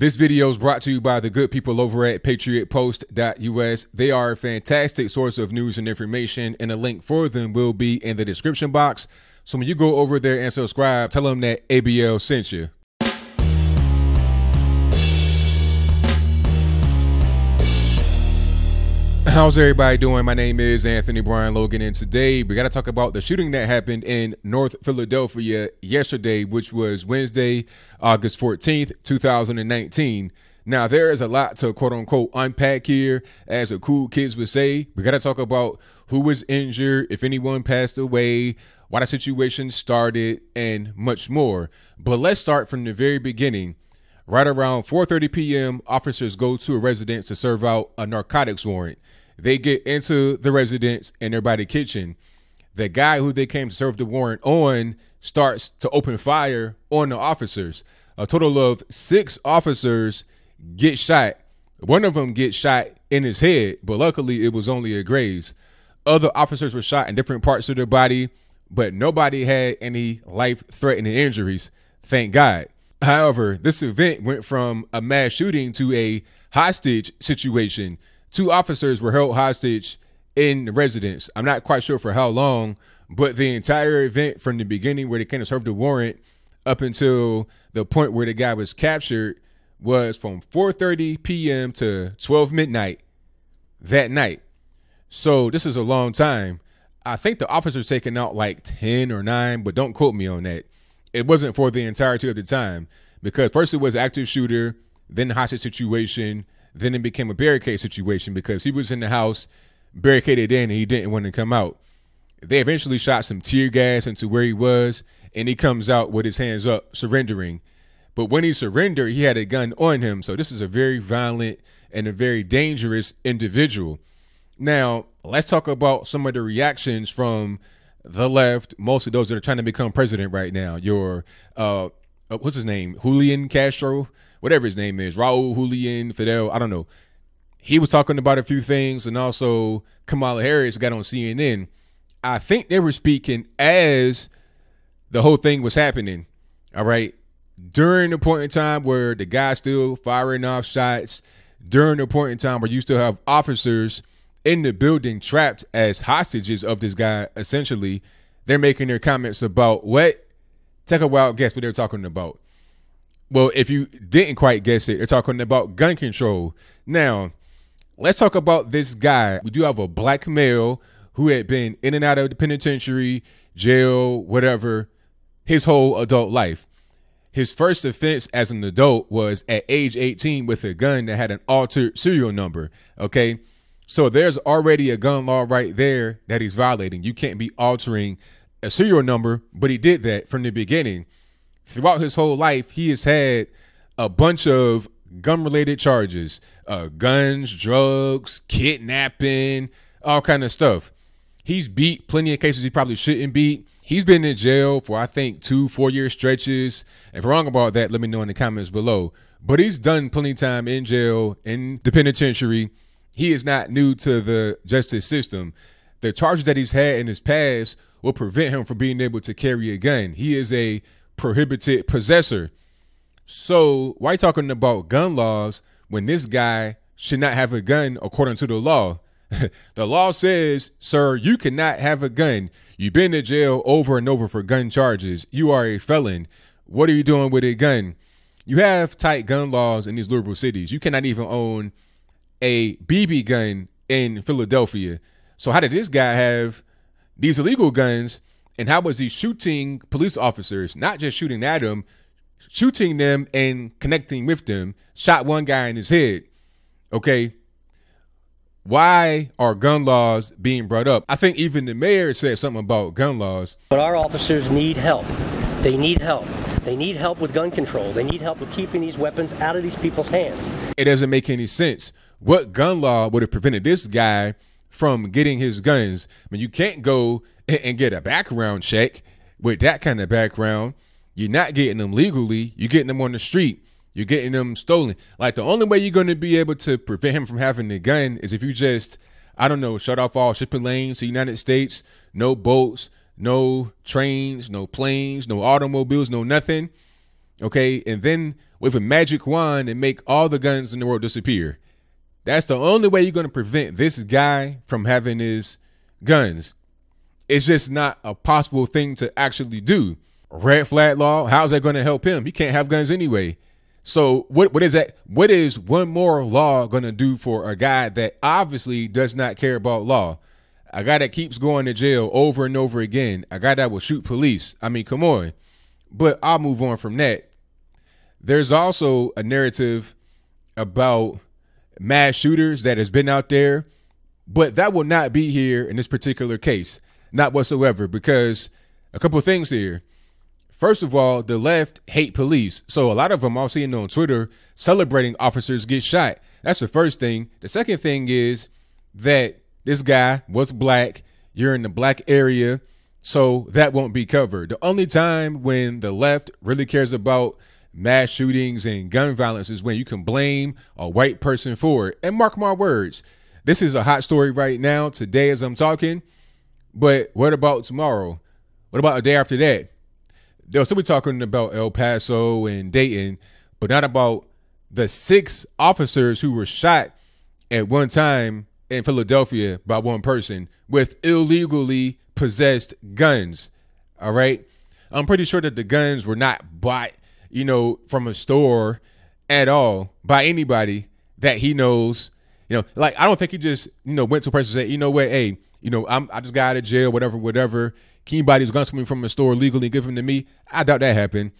This video is brought to you by the good people over at patriotpost.us. They are a fantastic source of news and information, and a link for them will be in the description box. So when you go over there and subscribe, tell them that ABL sent you. How's everybody doing? My name is Anthony Brian Logan, and today we got to talk about the shooting that happened in North Philadelphia yesterday, which was Wednesday, August 14th, 2019. Now, there is a lot to quote-unquote unpack here, as the cool kids would say. We got to talk about who was injured, if anyone passed away, why the situation started, and much more. But let's start from the very beginning. Right around 4:30 p.m., officers go to a residence to serve out a narcotics warrant. They get into the residence and they're by the kitchen. The guy who they came to serve the warrant on starts to open fire on the officers. A total of 6 officers get shot. One of them gets shot in his head, but luckily it was only a graze. Other officers were shot in different parts of their body, but nobody had any life-threatening injuries, thank God. However, this event went from a mass shooting to a hostage situation. 2 officers were held hostage in the residence. I'm not quite sure for how long, but the entire event from the beginning where they came to serve the warrant up until the point where the guy was captured was from 4:30 p.m. to 12 midnight that night. So this is a long time. I think the officers taken out like 10 or 9, but don't quote me on that. It wasn't for the entirety of the time, because first it was active shooter, then the hostage situation, then it became a barricade situation because he was in the house barricaded in and he didn't want to come out. They eventually shot some tear gas into where he was, and he comes out with his hands up, surrendering. But when he surrendered, he had a gun on him. So this is a very violent and a very dangerous individual. Now, let's talk about some of the reactions from the left, most of those that are trying to become president right now. Your, what's his name? Julian Castro, whatever his name is, Raul Julian Fidel, I don't know. He was talking about a few things, and also Kamala Harris got on CNN. I think they were speaking as the whole thing was happening, all right? During the point in time where the guy's still firing off shots, during the point in time where you still have officers in the building trapped as hostages of this guy, essentially, they're making their comments about what? Take a wild guess what they're talking about. Well, if you didn't quite guess it, they're talking about gun control. Now, let's talk about this guy. We do have a black male who had been in and out of the penitentiary, jail, whatever, his whole adult life. His first offense as an adult was at age 18 with a gun that had an altered serial number, okay? So there's already a gun law right there that he's violating. You can't be altering a serial number, but he did that from the beginning. Throughout his whole life, he has had a bunch of gun-related charges, guns, drugs, kidnapping, all kind of stuff. He's beat plenty of cases he probably shouldn't beat. He's been in jail for, I think, 2 4-year stretches. If I'm wrong about that, let me know in the comments below. But he's done plenty of time in jail, in the penitentiary. He is not new to the justice system. The charges that he's had in his past will prevent him from being able to carry a gun. He is a prohibited possessor. So why are you talking about gun laws when this guy should not have a gun according to the law? The law says, sir, you cannot have a gun. You've been to jail over and over for gun charges. You are a felon. What are you doing with a gun? You have tight gun laws in these liberal cities. You cannot even own a BB gun in Philadelphia. So how did this guy have these illegal guns, and how was he shooting police officers, not just shooting at them, shooting them and connecting with them? Shot one guy in his head, okay? Why are gun laws being brought up? I think even the mayor said something about gun laws. But our officers need help. They need help. They need help with gun control. They need help with keeping these weapons out of these people's hands. It doesn't make any sense. What gun law would have prevented this guy from getting his guns? I mean, you can't go and get a background check with that kind of background. You're not getting them legally. You're getting them on the street. You're getting them stolen. Like, the only way you're going to be able to prevent him from having a gun is if you just, I don't know, shut off all shipping lanes to the United States, no boats, no trains, no planes, no automobiles, no nothing. Okay. And then wave a magic wand and make all the guns in the world disappear. That's the only way you're going to prevent this guy from having his guns. It's just not a possible thing to actually do. Red flag law, how's that going to help him? He can't have guns anyway. So what is that? What is one more law going to do for a guy that obviously does not care about law? A guy that keeps going to jail over and over again. A guy that will shoot police. I mean, come on. But I'll move on from that. There's also a narrative about mass shooters that has been out there, but that will not be here in this particular case. Not whatsoever, because a couple of things here. First of all, the left hate police. So a lot of them I'm seeing on Twitter celebrating officers get shot. That's the first thing. The second thing is that this guy was black. You're in the black area, so that won't be covered. The only time when the left really cares about mass shootings and gun violence is when you can blame a white person for it. And mark my words, this is a hot story right now, today as I'm talking. But what about tomorrow? What about a day after that? They'll still be talking about El Paso and Dayton, but not about the 6 officers who were shot at one time in Philadelphia by one person with illegally possessed guns. All right. I'm pretty sure that the guns were not bought, from a store at all by anybody that he knows. Like, I don't think he just, went to a person and said, you know what, hey, I just got out of jail, whatever. Can you buy these guns coming from a store legally and give them to me? I doubt that happened.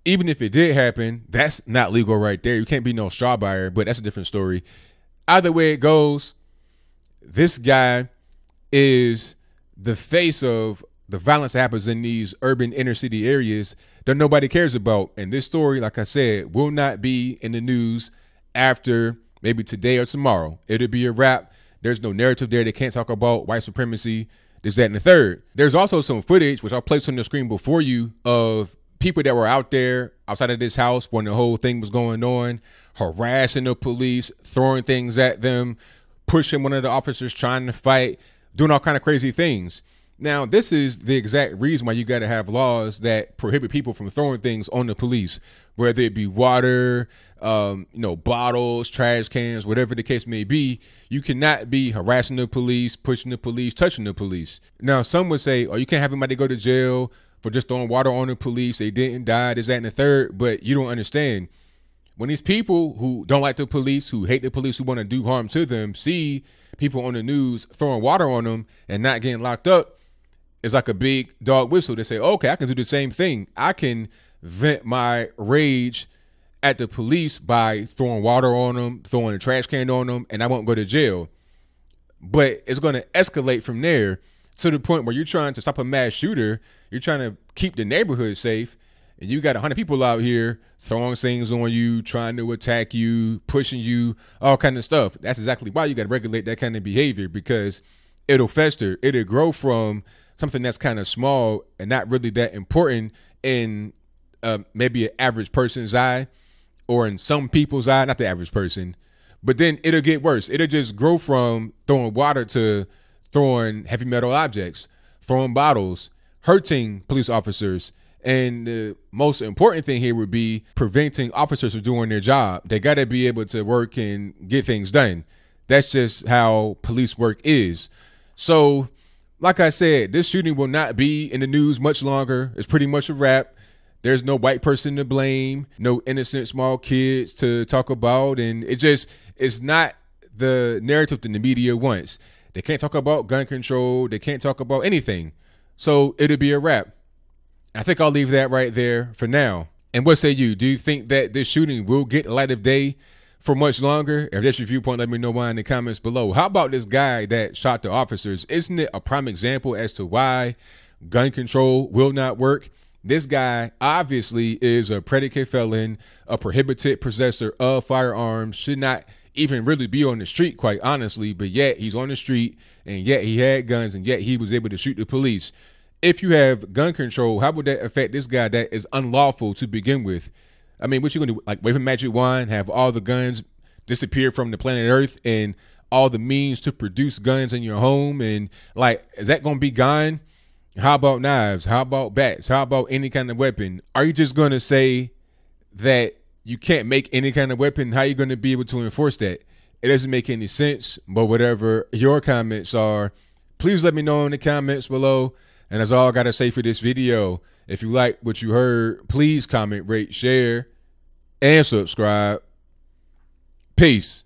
Even if it did happen, that's not legal right there. You can't be no straw buyer, but that's a different story. Either way it goes, this guy is the face of the violence that happens in these urban inner city areas that nobody cares about. And this story, like I said, will not be in the news after maybe today or tomorrow. It'll be a wrap. There's no narrative there. They can't talk about white supremacy. There's that and the third. There's also some footage, which I'll place on the screen before you, of people that were out there outside of this house when the whole thing was going on, harassing the police, throwing things at them, pushing one of the officers, trying to fight, doing all kind of crazy things. Now, this is the exact reason why you got to have laws that prohibit people from throwing things on the police, whether it be water, bottles, trash cans, whatever the case may be. You cannot be harassing the police, pushing the police, touching the police. Now, some would say, oh, you can't have anybody go to jail for just throwing water on the police. They didn't die, this, that, and the third. But you don't understand. When these people who don't like the police, who hate the police, who want to do harm to them, see people on the news throwing water on them and not getting locked up, it's like a big dog whistle. They say, okay, I can do the same thing. I can vent my rage at the police by throwing water on them, throwing a trash can on them, and I won't go to jail. But it's going to escalate from there to the point where you're trying to stop a mass shooter. You're trying to keep the neighborhood safe. And you got 100 people out here throwing things on you, trying to attack you, pushing you, all kind of stuff. That's exactly why you got to regulate that kind of behavior, because it'll fester. It'll grow from something that's kind of small and not really that important in maybe an average person's eye, or in some people's eye, not the average person, but then it'll get worse. It'll just grow from throwing water to throwing heavy metal objects, throwing bottles, hurting police officers. And the most important thing here would be preventing officers from doing their job. They got to be able to work and get things done. That's just how police work is. So, like I said, this shooting will not be in the news much longer. It's pretty much a wrap. There's no white person to blame, no innocent small kids to talk about. And it's not the narrative that the media wants. They can't talk about gun control. They can't talk about anything. So it'll be a wrap. I think I'll leave that right there for now. And what say you? Do you think that this shooting will get light of day for much longer? If that's your viewpoint, let me know why in the comments below. How about this guy that shot the officers? Isn't it a prime example as to why gun control will not work? This guy obviously is a predicate felon, a prohibited possessor of firearms, should not even really be on the street, quite honestly, but yet he's on the street, and yet he had guns, and yet he was able to shoot the police. If you have gun control, how would that affect this guy that is unlawful to begin with? I mean, what you gonna do? Like wave a magic wand, have all the guns disappear from the planet Earth and all the means to produce guns in your home? And like, is that gonna be gone? How about knives? How about bats? How about any kind of weapon? Are you just gonna say that you can't make any kind of weapon, how are you going to be able to enforce that? It doesn't make any sense. But whatever your comments are, please let me know in the comments below. And that's all I got to say for this video. If you like what you heard, please comment, rate, share, and subscribe. Peace.